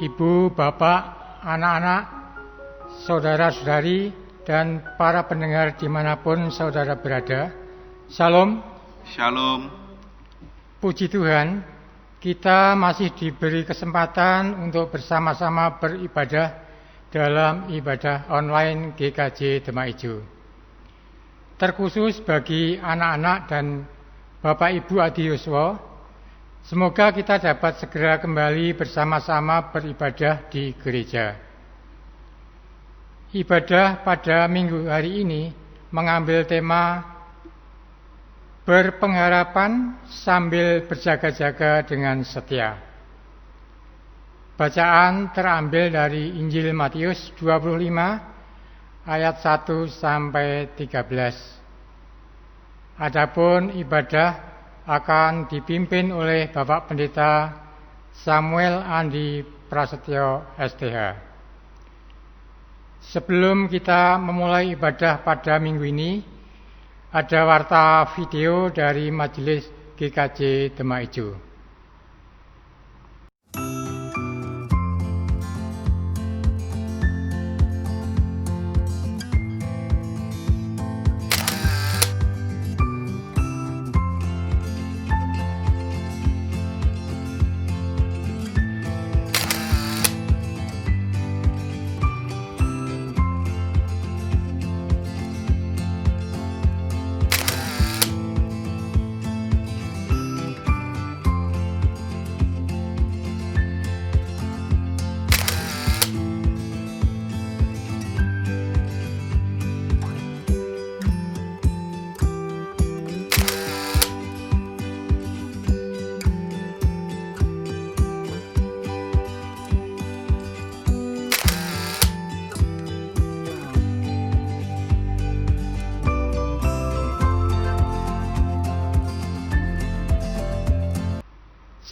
Ibu, Bapak, anak-anak, saudara-saudari, dan para pendengar dimanapun saudara berada. Shalom. Shalom. Puji Tuhan, kita masih diberi kesempatan untuk bersama-sama beribadah dalam ibadah online GKJ Demak Ijo. Terkhusus bagi anak-anak dan Bapak Ibu Adi Yuswa, semoga kita dapat segera kembali bersama-sama beribadah di gereja. Ibadah pada minggu hari ini mengambil tema berpengharapan sambil berjaga-jaga dengan setia. Bacaan terambil dari Injil Matius 25 ayat 1 sampai 13. Adapun ibadah akan dipimpin oleh Bapak Pendeta Samuel Andi Prasetyo STH. Sebelum kita memulai ibadah pada minggu ini, ada warta video dari Majelis GKJ Demak Ijo.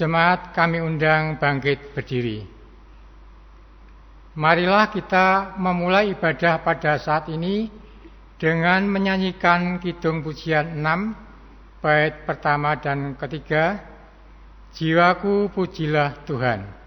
Jemaat kami undang bangkit berdiri. Marilah kita memulai ibadah pada saat ini dengan menyanyikan kidung pujian 6, bait pertama dan ketiga, Jiwaku pujilah Tuhan.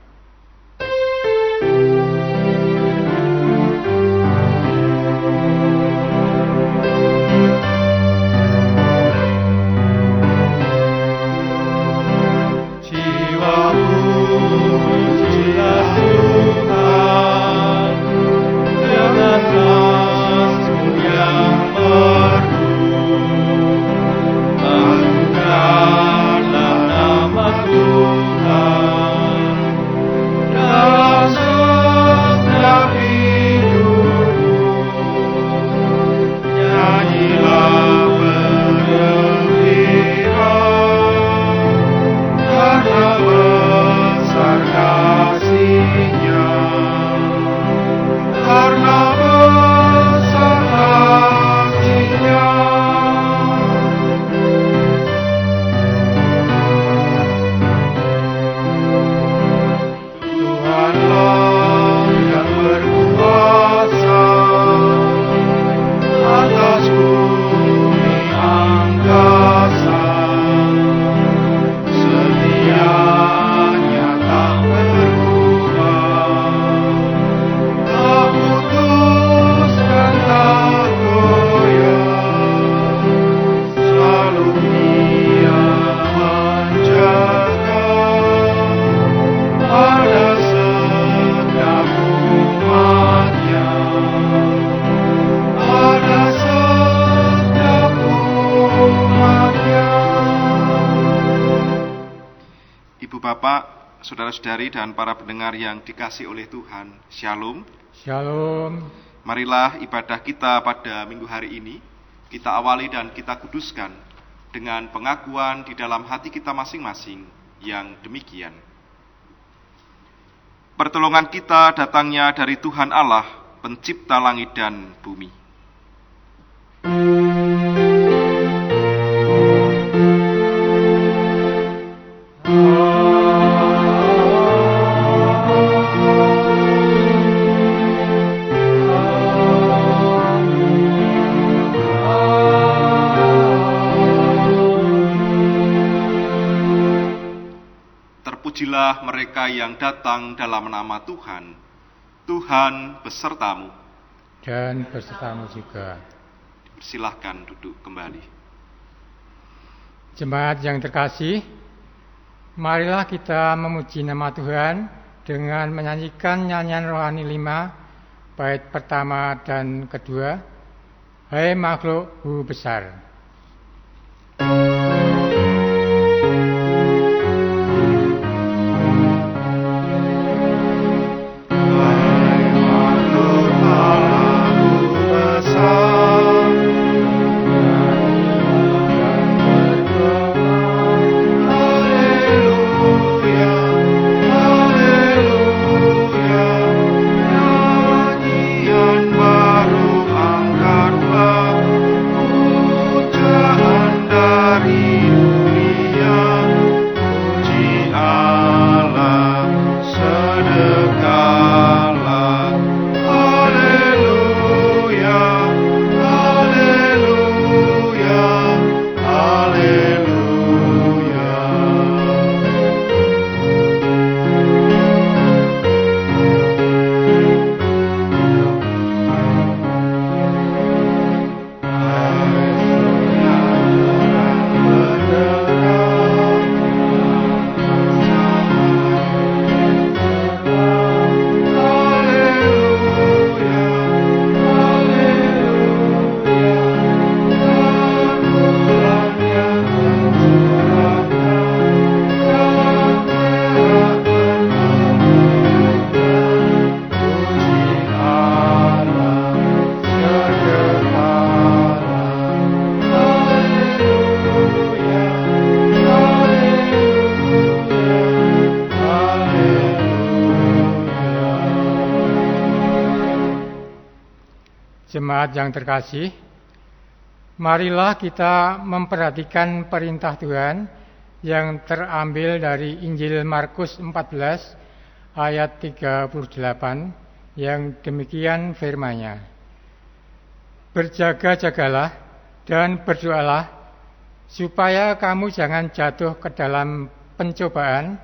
Saudara-saudari dan para pendengar yang dikasihi oleh Tuhan, Shalom. Shalom. Marilah ibadah kita pada minggu hari ini kita awali dan kita kuduskan dengan pengakuan di dalam hati kita masing-masing yang demikian. Pertolongan kita datangnya dari Tuhan Allah, pencipta langit dan bumi. Terpujilah mereka yang datang dalam nama Tuhan. Tuhan besertamu. Dan besertamu juga. Silahkan duduk kembali. Jemaat yang terkasih, marilah kita memuji nama Tuhan dengan menyanyikan nyanyian rohani 5, bait pertama dan kedua. Hai makhlukku besar. Jemaat yang terkasih, marilah kita memperhatikan perintah Tuhan yang terambil dari Injil Markus 14 ayat 38 yang demikian firman-Nya. Berjaga-jagalah dan berdoalah supaya kamu jangan jatuh ke dalam pencobaan.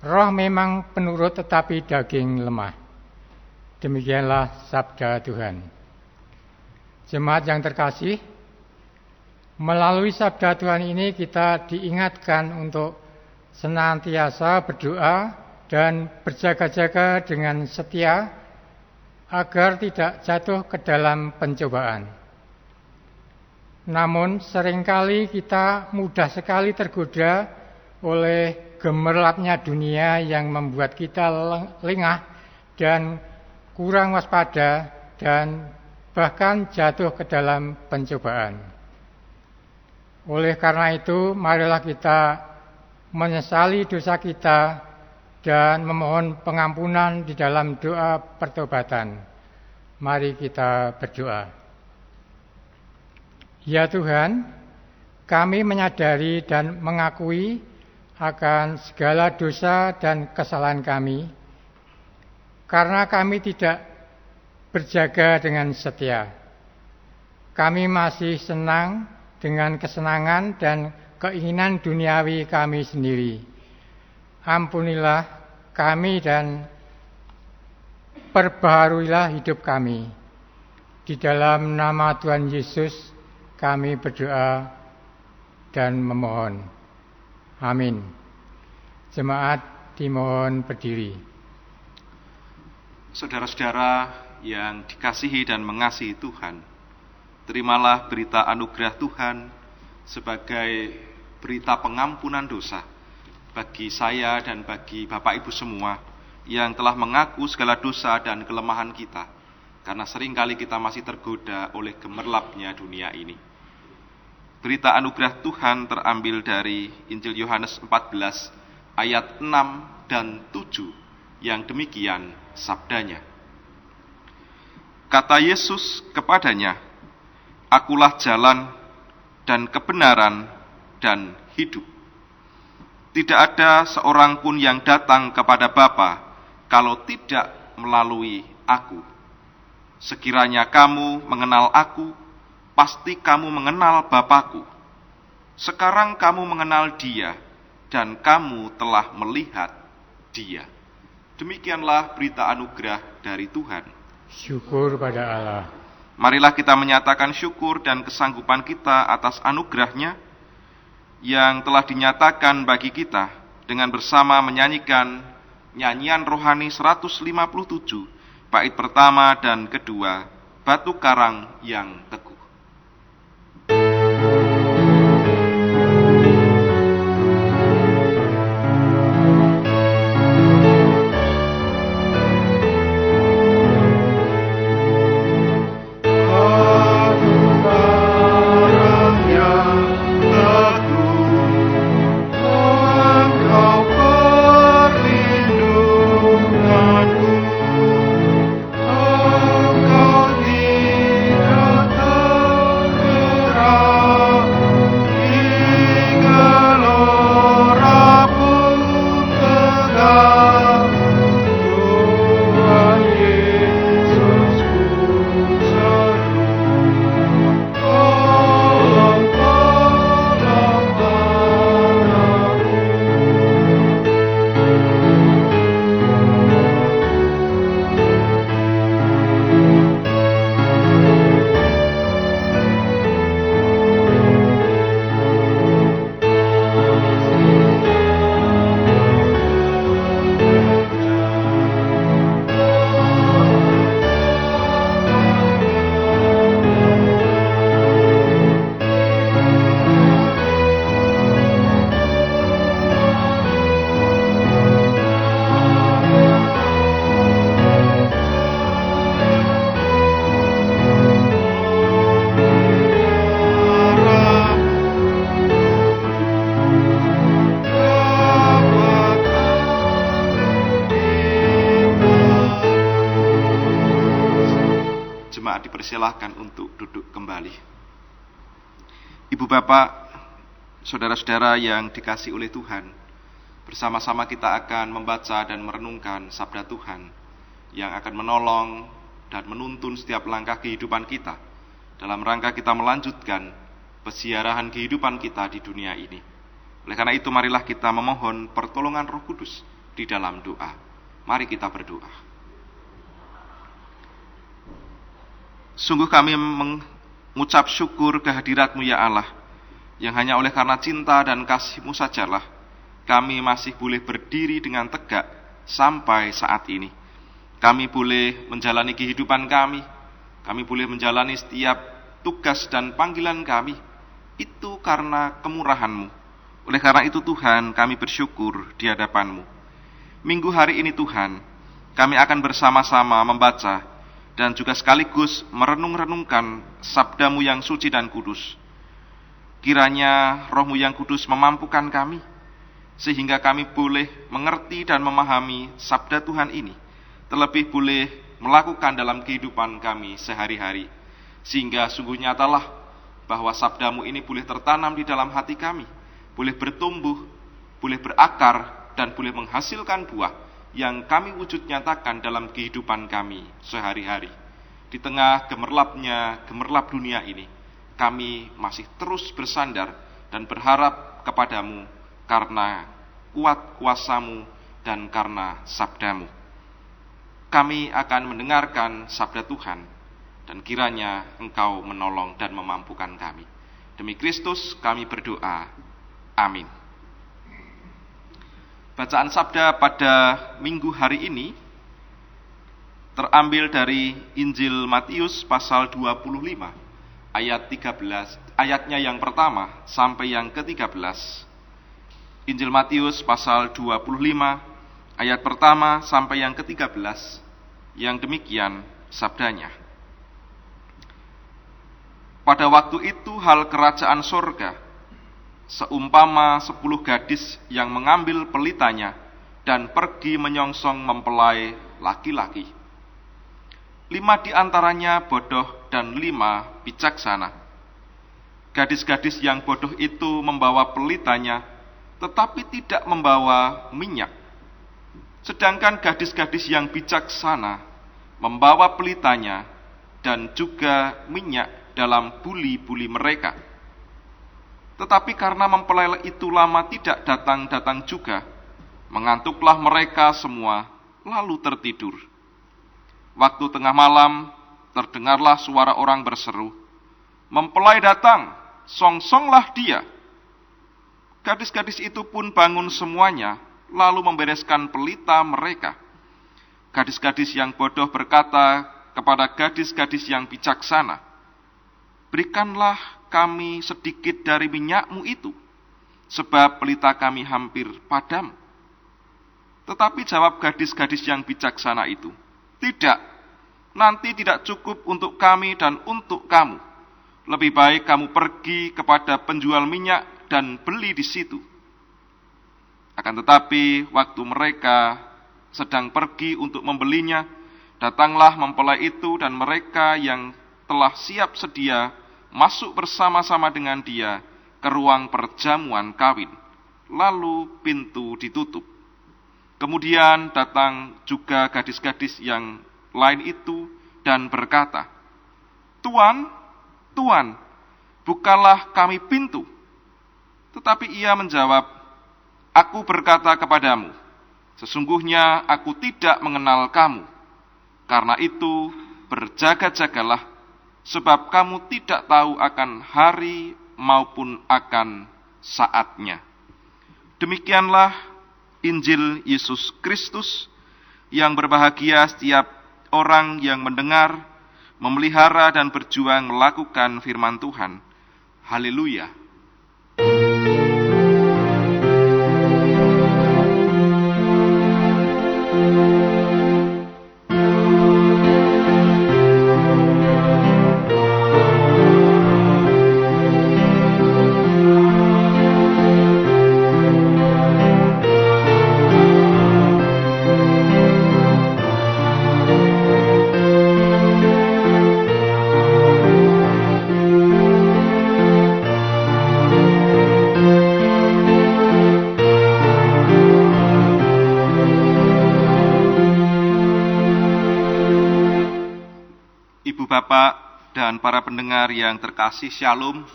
Roh memang penurut tetapi daging lemah. Demikianlah sabda Tuhan. Jemaat yang terkasih, melalui sabda Tuhan ini kita diingatkan untuk senantiasa berdoa dan berjaga-jaga dengan setia agar tidak jatuh ke dalam pencobaan. Namun seringkali kita mudah sekali tergoda oleh gemerlapnya dunia yang membuat kita lengah dan kurang waspada dan bahkan jatuh ke dalam pencobaan. Oleh karena itu, marilah kita menyesali dosa kita dan memohon pengampunan di dalam doa pertobatan. Mari kita berdoa. Ya Tuhan, kami menyadari dan mengakui akan segala dosa dan kesalahan kami, karena kami tidak berjaga dengan setia. Kami masih senang dengan kesenangan dan keinginan duniawi kami sendiri. Ampunilah kami dan perbaharuilah hidup kami. Di dalam nama Tuhan Yesus kami berdoa dan memohon. Amin. Jemaat dimohon berdiri. Saudara-saudara yang dikasihi dan mengasihi Tuhan, terimalah berita anugerah Tuhan sebagai berita pengampunan dosa bagi saya dan bagi Bapak Ibu semua yang telah mengaku segala dosa dan kelemahan kita, karena seringkali kita masih tergoda oleh gemerlapnya dunia ini. Berita anugerah Tuhan terambil dari Injil Yohanes 14 ayat 6 dan 7 yang demikian sabdanya. Kata Yesus kepadanya, Akulah jalan dan kebenaran dan hidup. Tidak ada seorang pun yang datang kepada Bapa kalau tidak melalui aku. Sekiranya kamu mengenal aku, pasti kamu mengenal Bapa-Ku. Sekarang kamu mengenal Dia dan kamu telah melihat Dia. Demikianlah berita anugerah dari Tuhan. Syukur pada Allah. Marilah kita menyatakan syukur dan kesanggupan kita atas anugerah-Nya yang telah dinyatakan bagi kita dengan bersama menyanyikan nyanyian rohani 157, bait pertama dan kedua, Batu Karang yang Teguh. Dipersilahkan untuk duduk kembali. Ibu bapak, saudara-saudara yang dikasihi oleh Tuhan, bersama-sama kita akan membaca dan merenungkan sabda Tuhan yang akan menolong dan menuntun setiap langkah kehidupan kita dalam rangka kita melanjutkan peziarahan kehidupan kita di dunia ini. Oleh karena itu, marilah kita memohon pertolongan Roh Kudus di dalam doa. Mari kita berdoa. Sungguh kami mengucap syukur kehadirat-Mu ya Allah, yang hanya oleh karena cinta dan kasih-Mu sajalah kami masih boleh berdiri dengan tegak sampai saat ini. Kami boleh menjalani kehidupan kami boleh menjalani setiap tugas dan panggilan kami, itu karena kemurahan-Mu. Oleh karena itu Tuhan, kami bersyukur di hadapan-Mu. Minggu hari ini Tuhan, kami akan bersama-sama membaca dan juga sekaligus merenung-renungkan sabda-Mu yang suci dan kudus. Kiranya Roh-Mu yang kudus memampukan kami, sehingga kami boleh mengerti dan memahami sabda Tuhan ini, terlebih boleh melakukan dalam kehidupan kami sehari-hari, sehingga sungguh nyatalah bahwa sabda-Mu ini boleh tertanam di dalam hati kami, boleh bertumbuh, boleh berakar, dan boleh menghasilkan buah yang kami wujud nyatakan dalam kehidupan kami sehari-hari. Di tengah gemerlap dunia ini, kami masih terus bersandar dan berharap kepadamu karena kuat kuasa-Mu dan karena sabda-Mu. Kami akan mendengarkan sabda Tuhan, dan kiranya Engkau menolong dan memampukan kami. Demi Kristus kami berdoa. Amin. Bacaan sabda pada minggu hari ini terambil dari Injil Matius pasal 25 ayat 13, ayatnya yang pertama sampai yang ke-13. Injil Matius pasal 25 ayat pertama sampai yang ke-13, yang demikian sabdanya. Pada waktu itu hal kerajaan sorga seumpama 10 gadis yang mengambil pelitanya dan pergi menyongsong mempelai laki-laki. 5 di antaranya bodoh dan 5 bijaksana. Gadis-gadis yang bodoh itu membawa pelitanya, tetapi tidak membawa minyak. Sedangkan gadis-gadis yang bijaksana membawa pelitanya dan juga minyak dalam buli-buli mereka. Tetapi karena mempelai itu lama tidak datang-datang juga, mengantuklah mereka semua, lalu tertidur. Waktu tengah malam, terdengarlah suara orang berseru, "Mempelai datang, songsonglah dia." Gadis-gadis itu pun bangun semuanya, lalu membereskan pelita mereka. Gadis-gadis yang bodoh berkata kepada gadis-gadis yang bijaksana, "Berikanlah kami sedikit dari minyakmu itu, sebab pelita kami hampir padam." Tetapi jawab gadis-gadis yang bijaksana itu, "Tidak, nanti tidak cukup untuk kami dan untuk kamu. Lebih baik kamu pergi kepada penjual minyak dan beli di situ." Akan tetapi waktu mereka sedang pergi untuk membelinya, datanglah mempelai itu dan mereka yang telah siap sedia masuk bersama-sama dengan dia ke ruang perjamuan kawin. Lalu pintu ditutup. Kemudian datang juga gadis-gadis yang lain itu dan berkata, "Tuan, Tuan, bukalah kami pintu." Tetapi ia menjawab, "Aku berkata kepadamu, sesungguhnya aku tidak mengenal kamu. Karena itu berjaga-jagalah, sebab kamu tidak tahu akan hari maupun akan saatnya." Demikianlah Injil Yesus Kristus, yang berbahagia setiap orang yang mendengar, memelihara dan berjuang melakukan firman Tuhan. Haleluya. Ibu bapak dan para pendengar yang terkasih, Shalom.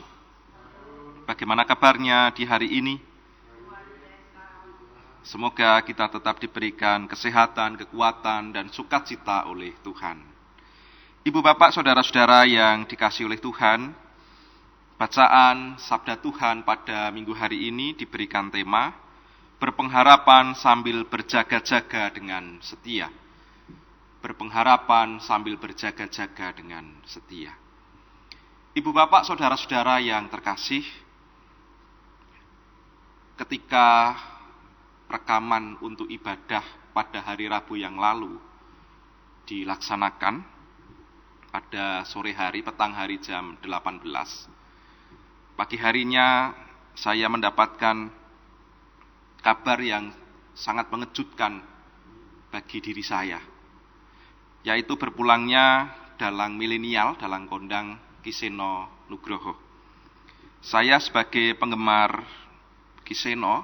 Bagaimana kabarnya di hari ini? Semoga kita tetap diberikan kesehatan, kekuatan, dan sukacita oleh Tuhan. Ibu bapak, saudara-saudara yang dikasihi oleh Tuhan, bacaan Sabda Tuhan pada minggu hari ini diberikan tema berpengharapan sambil berjaga-jaga dengan setia. Berpengharapan sambil berjaga-jaga dengan setia. Ibu bapak, saudara-saudara yang terkasih, ketika rekaman untuk ibadah pada hari Rabu yang lalu dilaksanakan pada sore hari, petang hari jam 18. Pagi harinya saya mendapatkan kabar yang sangat mengejutkan bagi diri saya, yaitu berpulangnya dalang milenial, dalang kondang Kiseno Nugroho. Saya sebagai penggemar Kiseno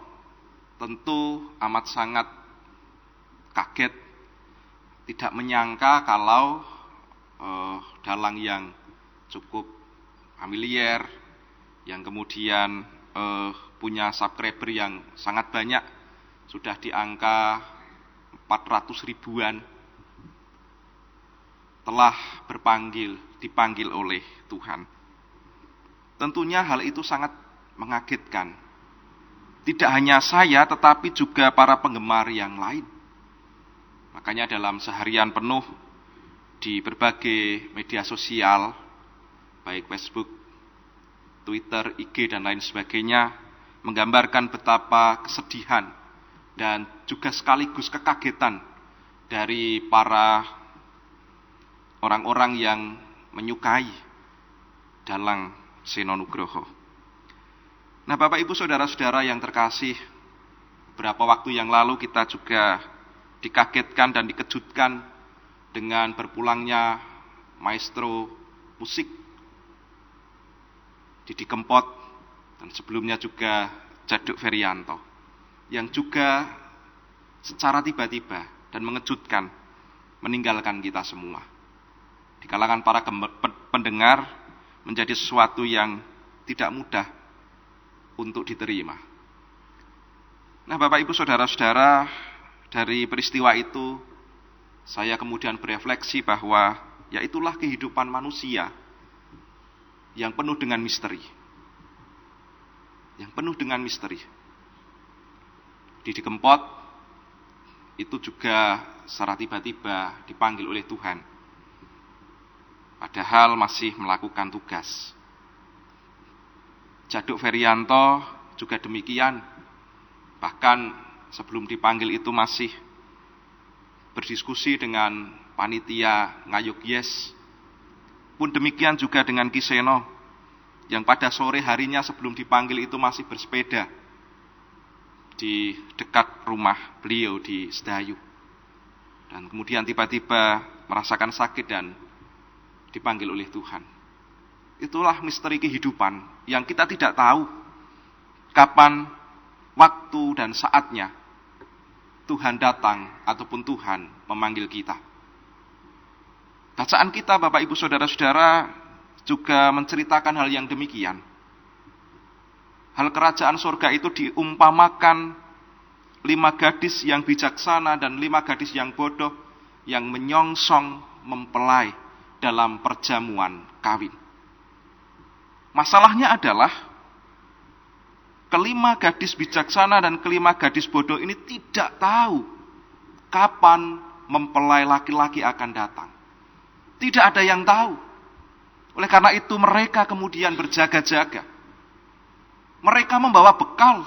tentu amat sangat kaget, tidak menyangka kalau dalang yang cukup familiar, yang kemudian punya subscriber yang sangat banyak, sudah di angka 400 ribuan, telah dipanggil oleh Tuhan. Tentunya hal itu sangat mengagetkan. Tidak hanya saya, tetapi juga para penggemar yang lain. Makanya dalam seharian penuh di berbagai media sosial, baik Facebook, Twitter, IG, dan lain sebagainya, menggambarkan betapa kesedihan dan juga sekaligus kekagetan dari para orang-orang yang menyukai dalang Seno Nugroho. Nah, Bapak Ibu saudara-saudara yang terkasih, beberapa waktu yang lalu kita juga dikagetkan dan dikejutkan dengan berpulangnya maestro musik Didi Kempot, dan sebelumnya juga Djaduk Ferianto, yang juga secara tiba-tiba dan mengejutkan meninggalkan kita semua. Di kalangan para pendengar menjadi sesuatu yang tidak mudah untuk diterima. Nah, Bapak Ibu Saudara-saudara, dari peristiwa itu saya kemudian berefleksi bahwa ya itulah kehidupan manusia yang penuh dengan misteri. Yang penuh dengan misteri. Didi Kempot itu juga secara tiba-tiba dipanggil oleh Tuhan. Padahal masih melakukan tugas. Jaduk Ferianto juga demikian. Bahkan sebelum dipanggil itu masih berdiskusi dengan panitia Ngayuk Yes. Pun demikian juga dengan Kiseno, yang pada sore harinya sebelum dipanggil itu masih bersepeda di dekat rumah beliau di Sedayu. Dan kemudian tiba-tiba merasakan sakit dan dipanggil oleh Tuhan. Itulah misteri kehidupan yang kita tidak tahu kapan waktu dan saatnya Tuhan datang ataupun Tuhan memanggil kita. Bacaan kita, Bapak Ibu Saudara-saudara, juga menceritakan hal yang demikian. Hal kerajaan surga itu diumpamakan 5 gadis yang bijaksana dan 5 gadis yang bodoh yang menyongsong mempelai dalam perjamuan kawin. Masalahnya adalah kelima gadis bijaksana dan kelima gadis bodoh ini tidak tahu kapan mempelai laki-laki akan datang. Tidak ada yang tahu. Oleh karena itu mereka kemudian berjaga-jaga. Mereka membawa bekal.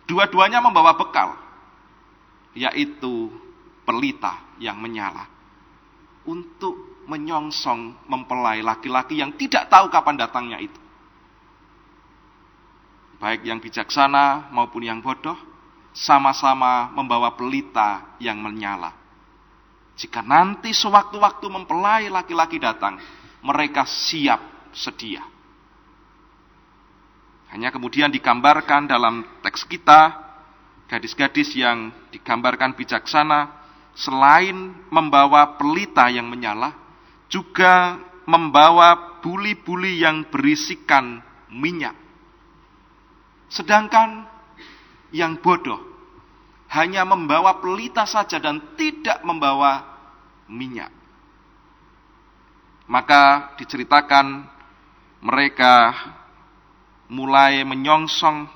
Dua-duanya membawa bekal. Yaitu pelita yang menyala. Untuk menyongsong mempelai laki-laki yang tidak tahu kapan datangnya itu. Baik yang bijaksana maupun yang bodoh, sama-sama membawa pelita yang menyala. Jika nanti sewaktu-waktu mempelai laki-laki datang, mereka siap sedia. Hanya kemudian digambarkan dalam teks kita, gadis-gadis yang digambarkan bijaksana, selain membawa pelita yang menyala, juga membawa buli-buli yang berisikan minyak. Sedangkan yang bodoh hanya membawa pelita saja dan tidak membawa minyak. Maka diceritakan mereka mulai menyongsong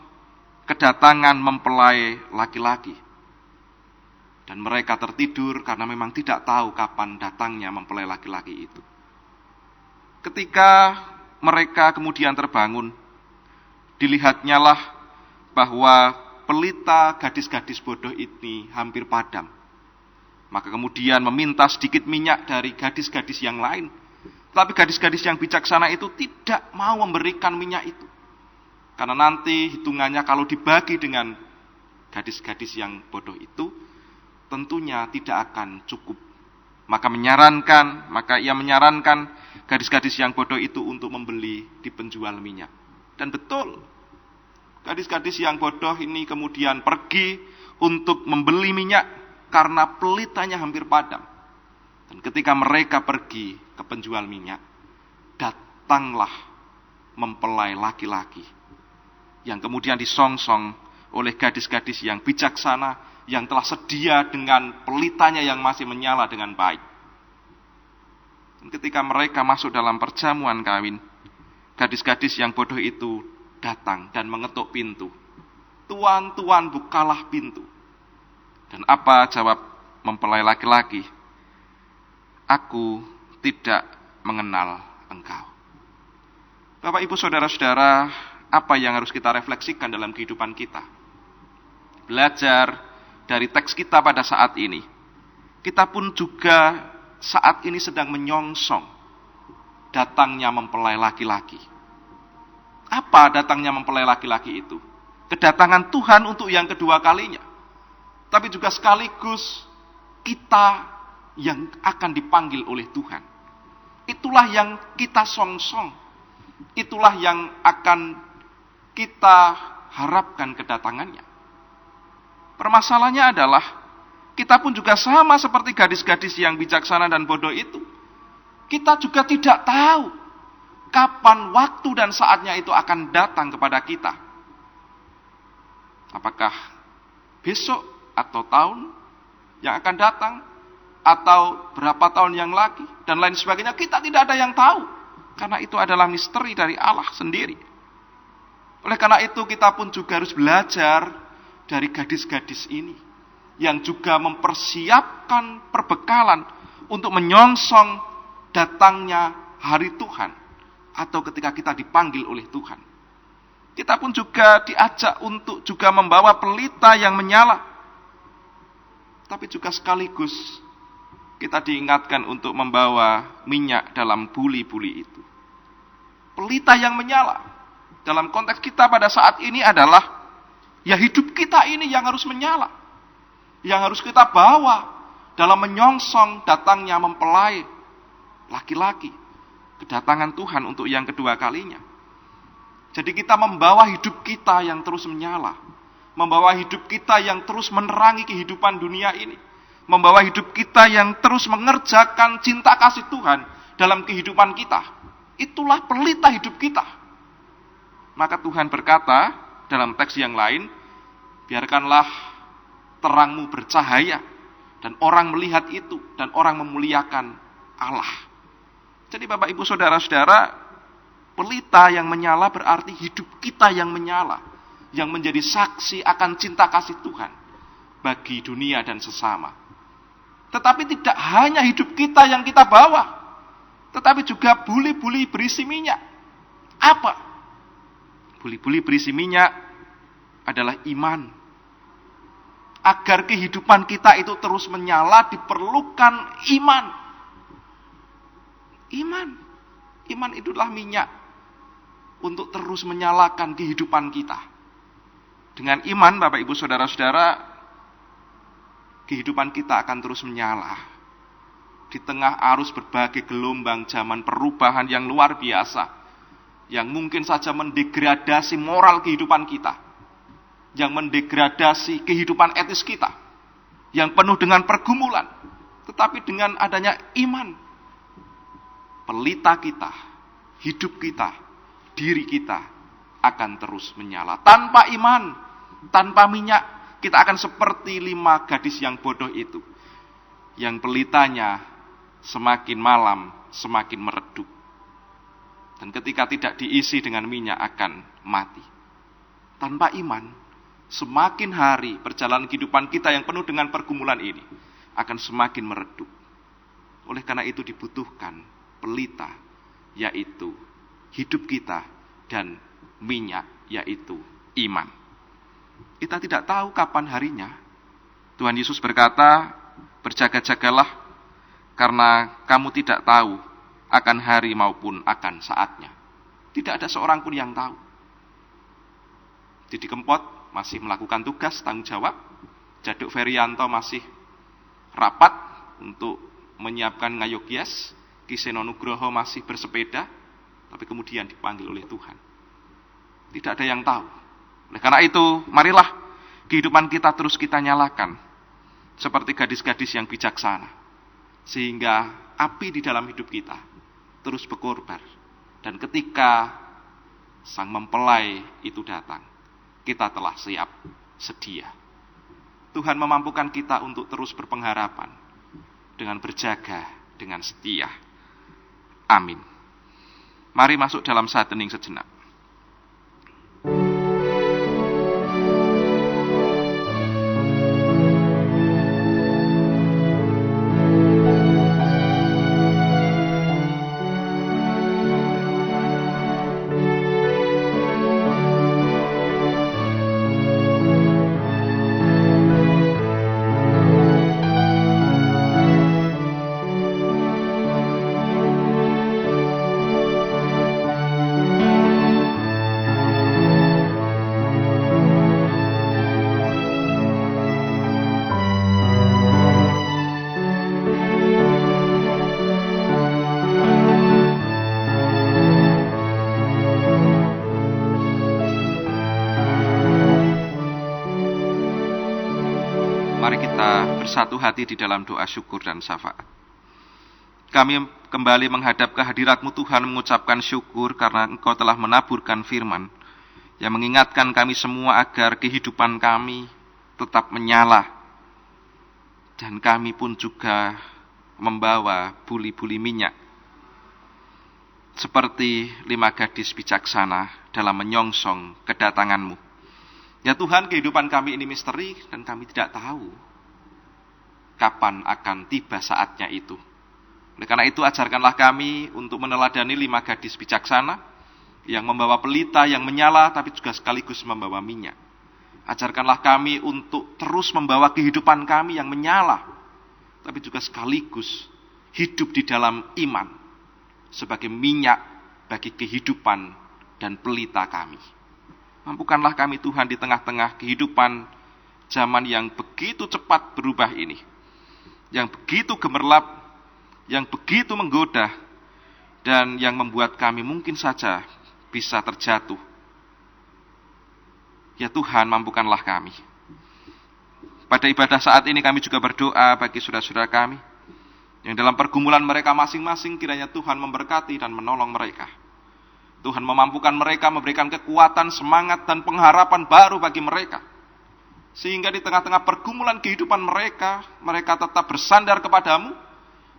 kedatangan mempelai laki-laki. Dan mereka tertidur karena memang tidak tahu kapan datangnya mempelai laki-laki itu. Ketika mereka kemudian terbangun, dilihatnya lah bahwa pelita gadis-gadis bodoh ini hampir padam. Maka kemudian meminta sedikit minyak dari gadis-gadis yang lain. Tapi gadis-gadis yang bijaksana itu tidak mau memberikan minyak itu. Karena nanti hitungannya kalau dibagi dengan gadis-gadis yang bodoh itu, tentunya tidak akan cukup. Maka ia menyarankan gadis-gadis yang bodoh itu untuk membeli di penjual minyak. Dan betul, gadis-gadis yang bodoh ini kemudian pergi untuk membeli minyak karena pelitanya hampir padam. Dan ketika mereka pergi ke penjual minyak, datanglah mempelai laki-laki yang kemudian disongsong oleh gadis-gadis yang bijaksana yang telah sedia dengan pelitanya yang masih menyala dengan baik. Dan ketika mereka masuk dalam perjamuan kawin, gadis-gadis yang bodoh itu datang dan mengetuk pintu. Tuan, tuan, bukalah pintu. Dan apa jawab mempelai laki-laki? Aku tidak mengenal engkau. Bapak, Ibu, Saudara-saudara, apa yang harus kita refleksikan dalam kehidupan kita? Belajar dari teks kita pada saat ini. Kita pun juga saat ini sedang menyongsong datangnya mempelai laki-laki. Apa datangnya mempelai laki-laki itu? Kedatangan Tuhan untuk yang kedua kalinya. Tapi juga sekaligus kita yang akan dipanggil oleh Tuhan. Itulah yang kita songsong. Itulah yang akan kita harapkan kedatangannya. Permasalahannya adalah kita pun juga sama seperti gadis-gadis yang bijaksana dan bodoh itu. Kita juga tidak tahu kapan waktu dan saatnya itu akan datang kepada kita. Apakah besok atau tahun yang akan datang, atau berapa tahun yang lagi, dan lain sebagainya, kita tidak ada yang tahu. Karena itu adalah misteri dari Allah sendiri. Oleh karena itu kita pun juga harus belajar dari gadis-gadis ini, yang juga mempersiapkan perbekalan untuk menyongsong datangnya hari Tuhan, atau ketika kita dipanggil oleh Tuhan. Kita pun juga diajak untuk juga membawa pelita yang menyala. Tapi juga sekaligus kita diingatkan untuk membawa minyak dalam buli-buli itu. Pelita yang menyala. Dalam konteks kita pada saat ini adalah, ya hidup kita ini yang harus menyala. Yang harus kita bawa dalam menyongsong datangnya mempelai laki-laki. Kedatangan Tuhan untuk yang kedua kalinya. Jadi kita membawa hidup kita yang terus menyala. Membawa hidup kita yang terus menerangi kehidupan dunia ini. Membawa hidup kita yang terus mengerjakan cinta kasih Tuhan dalam kehidupan kita. Itulah pelita hidup kita. Maka Tuhan berkata dalam teks yang lain, biarkanlah terangmu bercahaya, dan orang melihat itu, dan orang memuliakan Allah. Jadi Bapak Ibu Saudara-saudara, pelita yang menyala berarti hidup kita yang menyala, yang menjadi saksi akan cinta kasih Tuhan bagi dunia dan sesama. Tetapi tidak hanya hidup kita yang kita bawa, tetapi juga buli-buli berisi minyak. Apa? Buli-buli berisi minyak adalah iman. Agar kehidupan kita itu terus menyala, diperlukan iman. Iman itulah minyak untuk terus menyalakan kehidupan kita. Dengan iman, Bapak Ibu Saudara-saudara, kehidupan kita akan terus menyala. Di tengah arus berbagai gelombang zaman perubahan yang luar biasa, yang mungkin saja mendegradasi moral kehidupan kita, yang mendegradasi kehidupan etis kita, yang penuh dengan pergumulan. Tetapi dengan adanya iman, pelita kita, hidup kita, diri kita akan terus menyala. Tanpa iman, tanpa minyak, kita akan seperti 5 gadis yang bodoh itu, yang pelitanya semakin malam semakin meredup, dan ketika tidak diisi dengan minyak akan mati. Tanpa iman, semakin hari perjalanan kehidupan kita yang penuh dengan pergumulan ini akan semakin meredup. Oleh karena itu dibutuhkan pelita, yaitu hidup kita, dan minyak, yaitu iman. Kita tidak tahu kapan harinya. Tuhan Yesus berkata, berjaga-jagalah, karena kamu tidak tahu akan hari maupun akan saatnya. Tidak ada seorang pun yang tahu. Didi Kempot masih melakukan tugas, tanggung jawab. Jaduk Ferianto masih rapat untuk menyiapkan ngayogias. Kiseno Nugroho masih bersepeda, tapi kemudian dipanggil oleh Tuhan. Tidak ada yang tahu. Oleh karena itu, marilah kehidupan kita terus kita nyalakan, seperti gadis-gadis yang bijaksana, sehingga api di dalam hidup kita terus berkobar. Dan ketika sang mempelai itu datang, kita telah siap sedia. Tuhan memampukan kita untuk terus berpengharapan, dengan berjaga, dengan setia. Amin. Mari masuk dalam saat hening sejenak. Mari kita bersatu hati di dalam doa syukur dan syafaat. Kami kembali menghadap kehadirat-Mu Tuhan, mengucapkan syukur karena Engkau telah menaburkan firman yang mengingatkan kami semua agar kehidupan kami tetap menyala, dan kami pun juga membawa buli-buli minyak, seperti 5 gadis bijaksana dalam menyongsong kedatangan-Mu. Ya Tuhan, kehidupan kami ini misteri dan kami tidak tahu kapan akan tiba saatnya itu. Oleh karena itu, ajarkanlah kami untuk meneladani 5 gadis bijaksana yang membawa pelita yang menyala tapi juga sekaligus membawa minyak. Ajarkanlah kami untuk terus membawa kehidupan kami yang menyala tapi juga sekaligus hidup di dalam iman sebagai minyak bagi kehidupan dan pelita kami. Mampukanlah kami Tuhan di tengah-tengah kehidupan zaman yang begitu cepat berubah ini, yang begitu gemerlap, yang begitu menggoda, dan yang membuat kami mungkin saja bisa terjatuh. Ya Tuhan, mampukanlah kami. Pada ibadah saat ini kami juga berdoa bagi saudara-saudara kami yang dalam pergumulan mereka masing-masing, kiranya Tuhan memberkati dan menolong mereka. Tuhan memampukan mereka, memberikan kekuatan, semangat, dan pengharapan baru bagi mereka. Sehingga di tengah-tengah pergumulan kehidupan mereka, mereka tetap bersandar kepadamu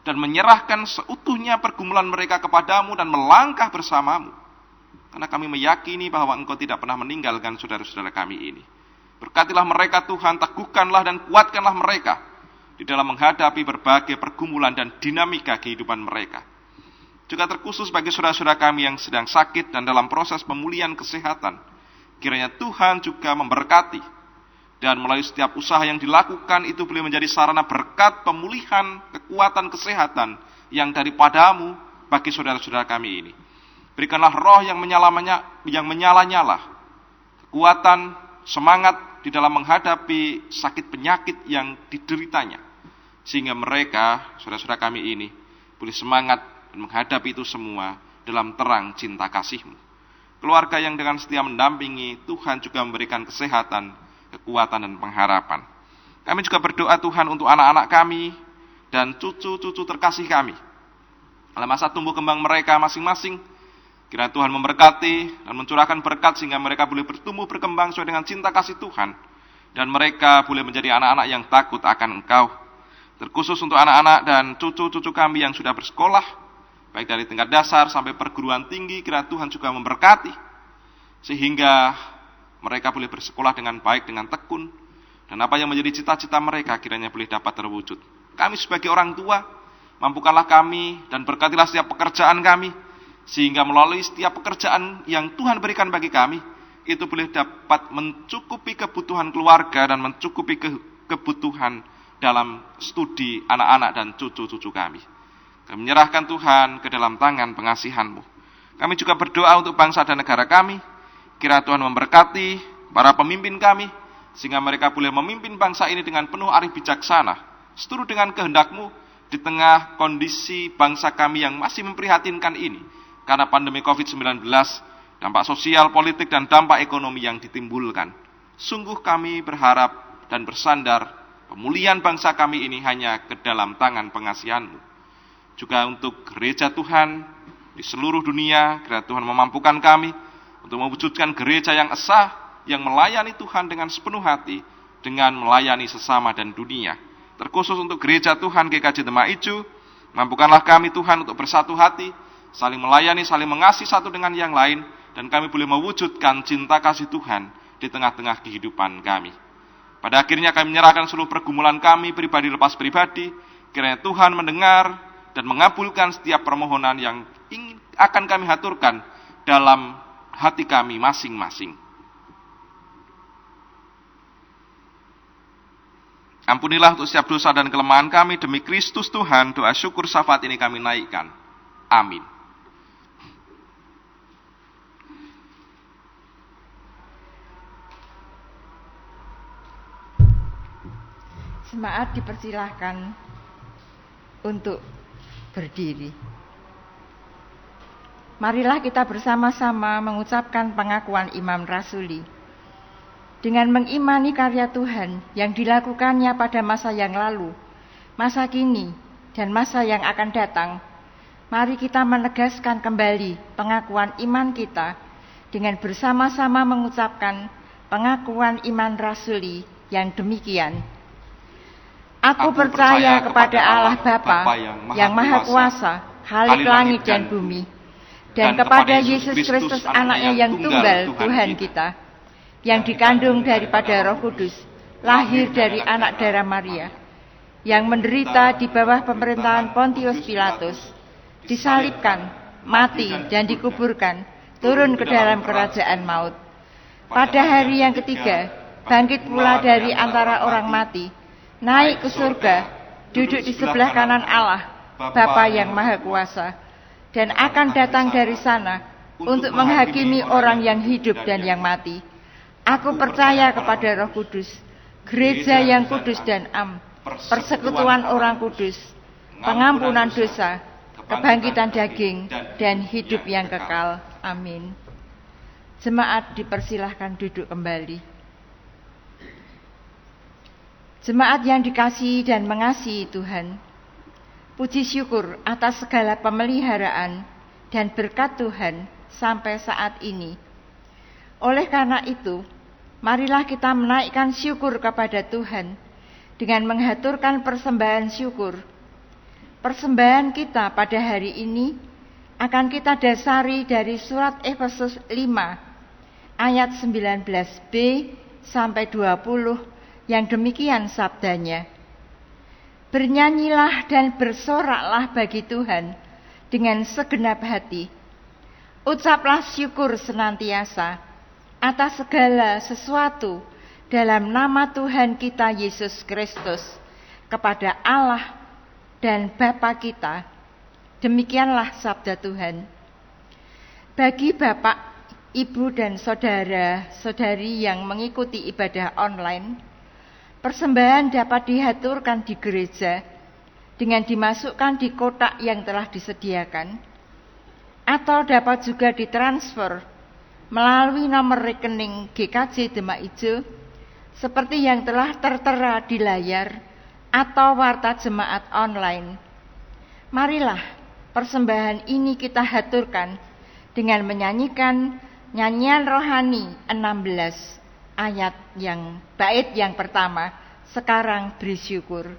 dan menyerahkan seutuhnya pergumulan mereka kepadamu dan melangkah bersamamu. Karena kami meyakini bahwa Engkau tidak pernah meninggalkan saudara-saudara kami ini. Berkatilah mereka Tuhan, teguhkanlah dan kuatkanlah mereka di dalam menghadapi berbagai pergumulan dan dinamika kehidupan mereka. Juga terkhusus bagi saudara-saudara kami yang sedang sakit dan dalam proses pemulihan kesehatan, kiranya Tuhan juga memberkati, dan melalui setiap usaha yang dilakukan itu boleh menjadi sarana berkat pemulihan kekuatan kesehatan yang daripadamu bagi saudara-saudara kami ini. Berikanlah roh yang menyala-nyala, kekuatan, semangat di dalam menghadapi sakit penyakit yang dideritanya. Sehingga mereka, saudara-saudara kami ini, boleh semangat dan menghadapi itu semua dalam terang cinta kasih-Mu. Keluarga yang dengan setia mendampingi, Tuhan juga memberikan kesehatan, kekuatan, dan pengharapan. Kami juga berdoa Tuhan untuk anak-anak kami dan cucu-cucu terkasih kami. Dalam masa tumbuh kembang mereka masing-masing, kiranya Tuhan memberkati dan mencurahkan berkat sehingga mereka boleh bertumbuh berkembang sesuai dengan cinta kasih Tuhan. Dan mereka boleh menjadi anak-anak yang takut akan Engkau. Terkhusus untuk anak-anak dan cucu-cucu kami yang sudah bersekolah, baik dari tingkat dasar sampai perguruan tinggi, kiranya Tuhan juga memberkati. Sehingga mereka boleh bersekolah dengan baik, dengan tekun. Dan apa yang menjadi cita-cita mereka kiranya boleh dapat terwujud. Kami sebagai orang tua, mampukanlah kami dan berkatilah setiap pekerjaan kami, sehingga melalui setiap pekerjaan yang Tuhan berikan bagi kami, itu boleh dapat mencukupi kebutuhan keluarga dan mencukupi kebutuhan dalam studi anak-anak dan cucu-cucu kami. Kami menyerahkan Tuhan ke dalam tangan pengasihan-Mu. Kami juga berdoa untuk bangsa dan negara kami. Kiranya Tuhan memberkati para pemimpin kami, sehingga mereka boleh memimpin bangsa ini dengan penuh arif bijaksana, seturut dengan kehendak-Mu di tengah kondisi bangsa kami yang masih memprihatinkan ini. Karena pandemi COVID-19, dampak sosial, politik, dan dampak ekonomi yang ditimbulkan. Sungguh kami berharap dan bersandar pemulihan bangsa kami ini hanya ke dalam tangan pengasihan-Mu. Juga untuk gereja Tuhan di seluruh dunia, kiranya Tuhan memampukan kami untuk mewujudkan gereja yang esa, yang melayani Tuhan dengan sepenuh hati, dengan melayani sesama dan dunia. Terkhusus untuk gereja Tuhan GKJ Demak Ijo, mampukanlah kami Tuhan untuk bersatu hati, saling melayani, saling mengasihi satu dengan yang lain, dan kami boleh mewujudkan cinta kasih Tuhan di tengah-tengah kehidupan kami. Pada akhirnya kami menyerahkan seluruh pergumulan kami, pribadi lepas pribadi, kiranya Tuhan mendengar dan mengabulkan setiap permohonan yang akan kami haturkan dalam hati kami masing-masing. Ampunilah untuk setiap dosa dan kelemahan kami, demi Kristus Tuhan, doa syukur syafaat ini kami naikkan. Amin. Jemaat dipersilahkan untuk berdiri. Marilah kita bersama-sama mengucapkan pengakuan Imam Rasuli. Dengan mengimani karya Tuhan yang dilakukannya pada masa yang lalu, masa kini, dan masa yang akan datang, mari kita menegaskan kembali pengakuan iman kita dengan bersama-sama mengucapkan pengakuan iman rasuli yang demikian. Aku percaya kepada Allah Bapa yang Maha Kuasa, Khalik langit dan bumi, dan kepada Yesus Kristus anaknya yang tunggal Tuhan kita, yang dikandung daripada Roh Kudus, lahir dari anak darah Maria, yang menderita di bawah pemerintahan Pontius Pilatus, disalibkan, mati dan dikuburkan, turun ke dalam kerajaan maut. Pada hari yang ketiga, bangkit pula dari antara orang mati, naik ke surga, duduk di sebelah kanan Allah, Bapa yang Maha Kuasa, dan akan datang dari sana untuk menghakimi orang yang hidup dan yang mati. Aku percaya kepada Roh Kudus, gereja yang kudus dan am, persekutuan orang kudus, pengampunan dosa, kebangkitan daging, dan hidup yang kekal. Amin. Jemaat dipersilahkan duduk kembali. Jemaat yang dikasihi dan mengasihi Tuhan, puji syukur atas segala pemeliharaan dan berkat Tuhan sampai saat ini. Oleh karena itu, marilah kita menaikkan syukur kepada Tuhan dengan menghaturkan persembahan syukur. Persembahan kita pada hari ini akan kita dasari dari surat Efesus 5 ayat 19b sampai 20 yang demikian sabdanya. Bernyanyilah dan bersoraklah bagi Tuhan dengan segenap hati. Ucaplah syukur senantiasa atas segala sesuatu dalam nama Tuhan kita Yesus Kristus kepada Allah dan Bapa kita. Demikianlah sabda Tuhan. Bagi Bapak, Ibu dan saudara-saudari yang mengikuti ibadah online, persembahan dapat dihaturkan di gereja dengan dimasukkan di kotak yang telah disediakan, atau dapat juga ditransfer melalui nomor rekening GKJ Demak Ijo seperti yang telah tertera di layar atau warta jemaat online. Marilah persembahan ini kita haturkan dengan menyanyikan nyanyian rohani 16 ayat bait yang pertama, sekarang beri syukur.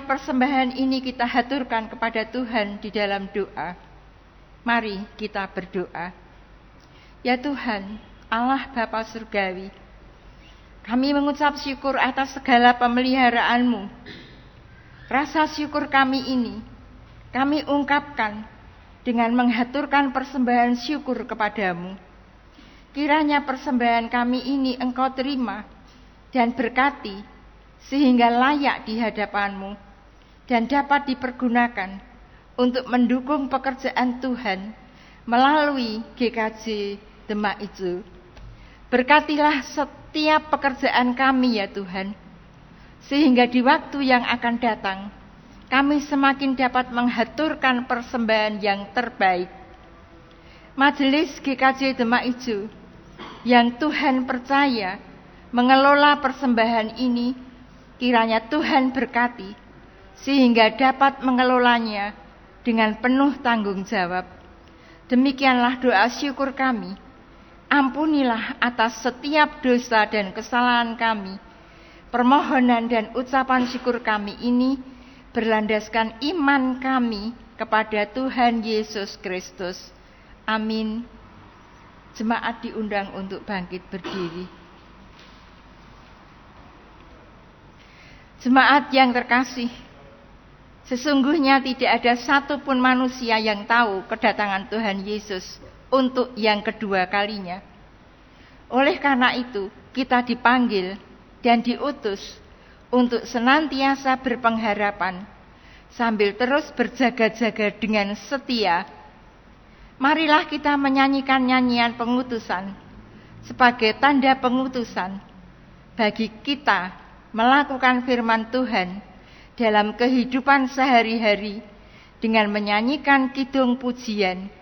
Persembahan ini kita haturkan kepada Tuhan di dalam doa. Mari kita berdoa. Ya Tuhan, Allah Bapa Surgawi, kami mengucap syukur atas segala pemeliharaan-Mu. Rasa syukur kami ini, kami ungkapkan dengan menghaturkan persembahan syukur kepadamu. Kiranya persembahan kami ini Engkau terima dan berkati, sehingga layak di hadapan-Mu dan dapat dipergunakan untuk mendukung pekerjaan Tuhan melalui GKJ Demak Ijo. Berkatilah setiap pekerjaan kami ya Tuhan, sehingga di waktu yang akan datang kami semakin dapat menghaturkan persembahan yang terbaik. Majelis GKJ Demak Ijo yang Tuhan percaya mengelola persembahan ini, kiranya Tuhan berkati sehingga dapat mengelolanya dengan penuh tanggung jawab. Demikianlah doa syukur kami. Ampunilah atas setiap dosa dan kesalahan kami. Permohonan dan ucapan syukur kami ini berlandaskan iman kami kepada Tuhan Yesus Kristus. Amin. Jemaat diundang untuk bangkit berdiri. Jemaat yang terkasih, sesungguhnya tidak ada satupun manusia yang tahu kedatangan Tuhan Yesus untuk yang kedua kalinya. Oleh karena itu, kita dipanggil dan diutus untuk senantiasa berpengharapan, sambil terus berjaga-jaga dengan setia. Marilah kita menyanyikan nyanyian pengutusan sebagai tanda pengutusan bagi kita melakukan firman Tuhan dalam kehidupan sehari-hari dengan menyanyikan kidung pujian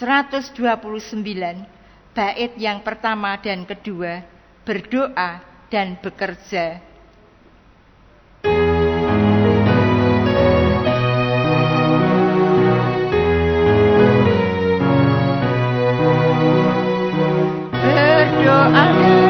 129 bait yang pertama dan kedua, berdoa dan bekerja. Berdoa dan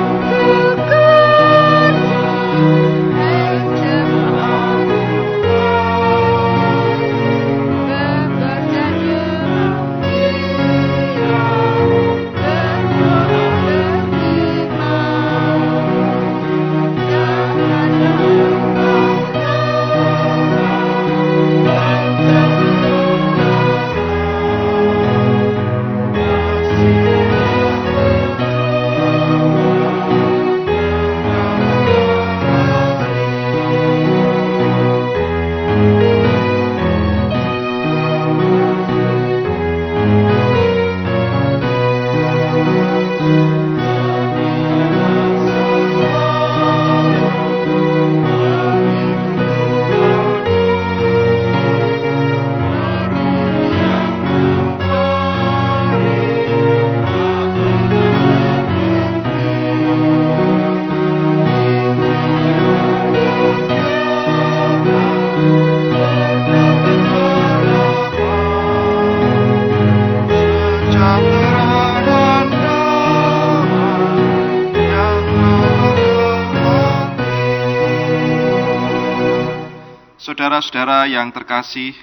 Saudara-saudara yang terkasih,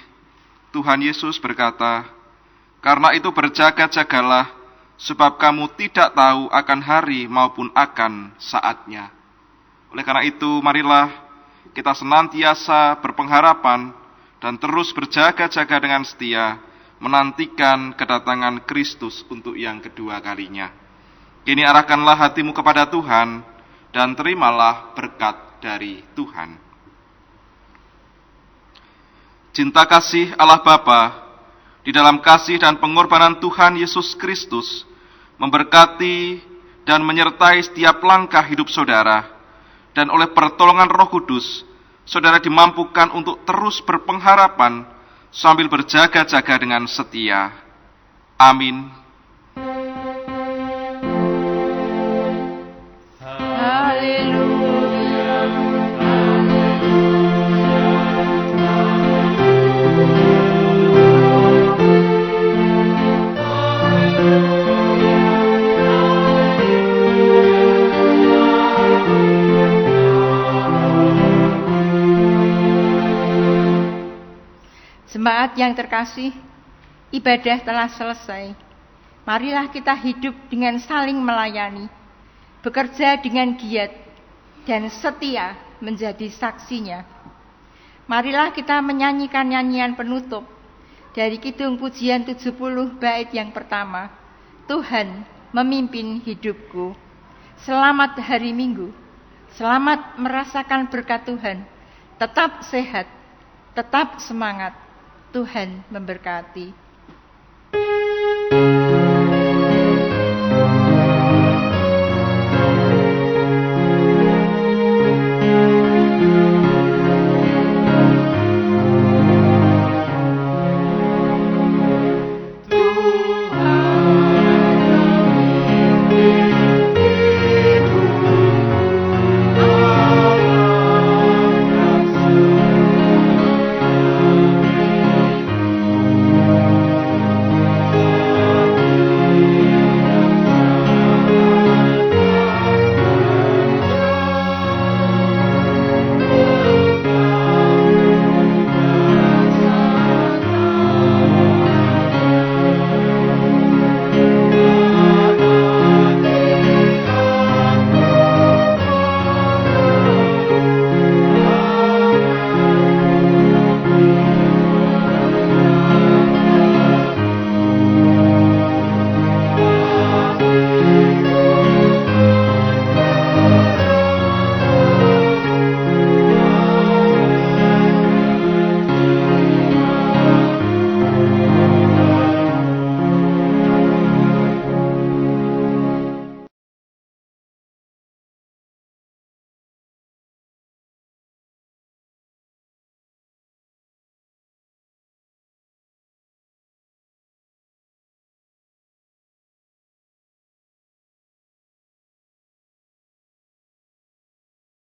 Tuhan Yesus berkata, "Karena itu berjaga-jagalah, sebab kamu tidak tahu akan hari maupun akan saatnya." Oleh karena itu, marilah kita senantiasa berpengharapan dan terus berjaga-jaga dengan setia, menantikan kedatangan Kristus untuk yang kedua kalinya. Kini arahkanlah hatimu kepada Tuhan, dan terimalah berkat dari Tuhan. Cinta kasih Allah Bapa di dalam kasih dan pengorbanan Tuhan Yesus Kristus memberkati dan menyertai setiap langkah hidup saudara, dan oleh pertolongan Roh Kudus, saudara dimampukan untuk terus berpengharapan sambil berjaga-jaga dengan setia. Amin. Jemaat yang terkasih, ibadah telah selesai. Marilah kita hidup dengan saling melayani, bekerja dengan giat, dan setia menjadi saksinya. Marilah kita menyanyikan nyanyian penutup dari kidung pujian 70 bait yang pertama, Tuhan memimpin hidupku. Selamat hari Minggu, selamat merasakan berkat Tuhan, tetap sehat, tetap semangat. Tuhan memberkati.